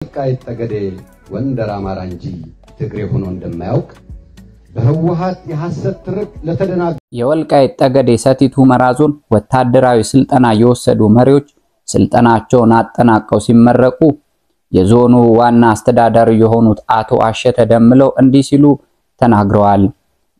ወልቃይት ጠገዴ ወንደር አማራ እንጂ ትግሬ ሆኖ እንደማያውቅ በህወሓት የሐሰት ትርክ ለተደናገ የወልቃይት ጠገዴ ሰቲት ሁመራ ዞን ወታደራዊ ስልጠና የወሰዱ መሪዎች ስልጠናቸውን አጠናቀው ሲመረቁ የዞኑ ዋና አስተዳዳሪ የሆኑት አቶ አሸተ ደምለው እንዲህ ሲሉ ተናግረዋል።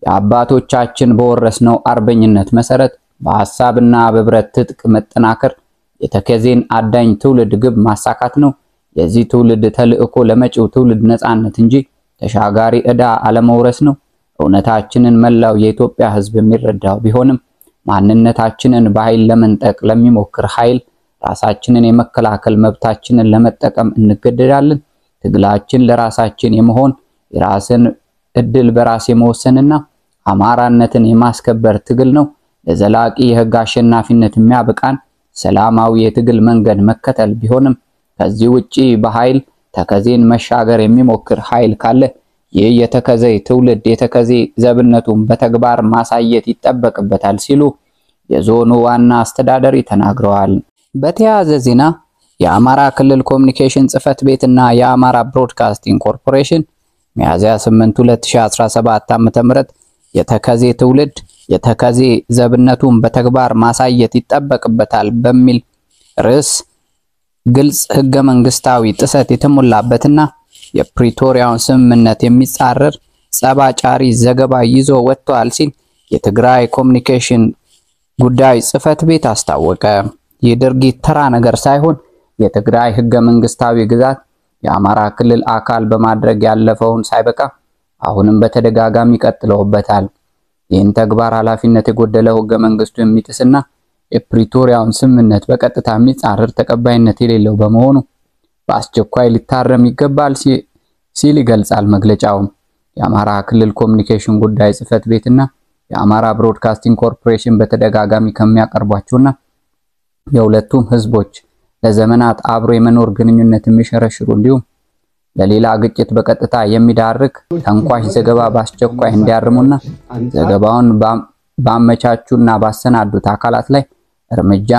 የአባቶቻችን በወረስነው አርበኝነት መሰረት በሐሳብና በብረት ትጥቅ መጠናከር የተከዜን አዳኝ ትውልድ ግብ ማሳካት ነው። የዚህ ትውልድ ተልእኮ ለመጪው ትውልድ ነፃነት እንጂ ተሻጋሪ ዕዳ አለመውረስ ነው። እውነታችንን መላው የኢትዮጵያ ሕዝብ የሚረዳው ቢሆንም ማንነታችንን በኃይል ለመንጠቅ ለሚሞክር ኃይል ራሳችንን የመከላከል መብታችንን ለመጠቀም እንገደዳለን። ትግላችን ለራሳችን የመሆን የራስን እድል በራስ የመወሰንና አማራነትን የማስከበር ትግል ነው። ለዘላቂ የህግ አሸናፊነት የሚያበቃን ሰላማዊ የትግል መንገድ መከተል ቢሆንም ከዚህ ውጪ በኃይል ተከዜን መሻገር የሚሞክር ኃይል ካለ ይህ የተከዜ ትውልድ የተከዜ ዘብነቱን በተግባር ማሳየት ይጠበቅበታል ሲሉ የዞኑ ዋና አስተዳዳሪ ተናግረዋል። በተያያዘ ዜና የአማራ ክልል ኮሙኒኬሽን ጽህፈት ቤትና የአማራ ብሮድካስቲንግ ኮርፖሬሽን ሚያዝያ 8 2017 ዓ.ም የተከዜ ትውልድ የተከዜ ዘብነቱን በተግባር ማሳየት ይጠበቅበታል በሚል ርዕስ ግልጽ ህገ መንግስታዊ ጥሰት የተሞላበትና የፕሪቶሪያውን ስምምነት የሚጻረር ጸባጫሪ ዘገባ ይዞ ወጥቷል ሲል የትግራይ ኮሙኒኬሽን ጉዳይ ጽህፈት ቤት አስታወቀ። ይህ ድርጊት ተራ ነገር ሳይሆን የትግራይ ህገ መንግስታዊ ግዛት የአማራ ክልል አካል በማድረግ ያለፈውን ሳይበቃ አሁንም በተደጋጋሚ ቀጥለውበታል። ይህን ተግባር ኃላፊነት የጎደለው ህገ መንግስቱ የሚጥስና የፕሪቶሪያውን ስምምነት በቀጥታ የሚጻረር ተቀባይነት የሌለው በመሆኑ በአስቸኳይ ሊታረም ይገባል ሲል ይገልጻል መግለጫው። የአማራ ክልል ኮሙኒኬሽን ጉዳይ ጽህፈት ቤትና የአማራ ብሮድካስቲንግ ኮርፖሬሽን በተደጋጋሚ ከሚያቀርቧቸውና የሁለቱም ህዝቦች ለዘመናት አብሮ የመኖር ግንኙነት የሚሸረሽሩ እንዲሁም ለሌላ ግጭት በቀጥታ የሚዳርግ ተንኳሽ ዘገባ በአስቸኳይ እንዲያርሙና ዘገባውን ባመቻቹና ባሰናዱት አካላት ላይ እርምጃ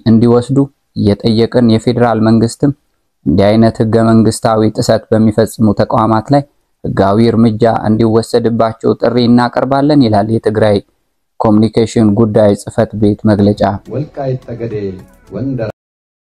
እንዲወስዱ እየጠየቅን የፌደራል መንግስትም እንዲህ አይነት ህገ መንግስታዊ ጥሰት በሚፈጽሙ ተቋማት ላይ ህጋዊ እርምጃ እንዲወሰድባቸው ጥሪ እናቀርባለን ይላል የትግራይ ኮሙኒኬሽን ጉዳይ ጽህፈት ቤት መግለጫ። ወልቃይት ጠገዴ ወንደር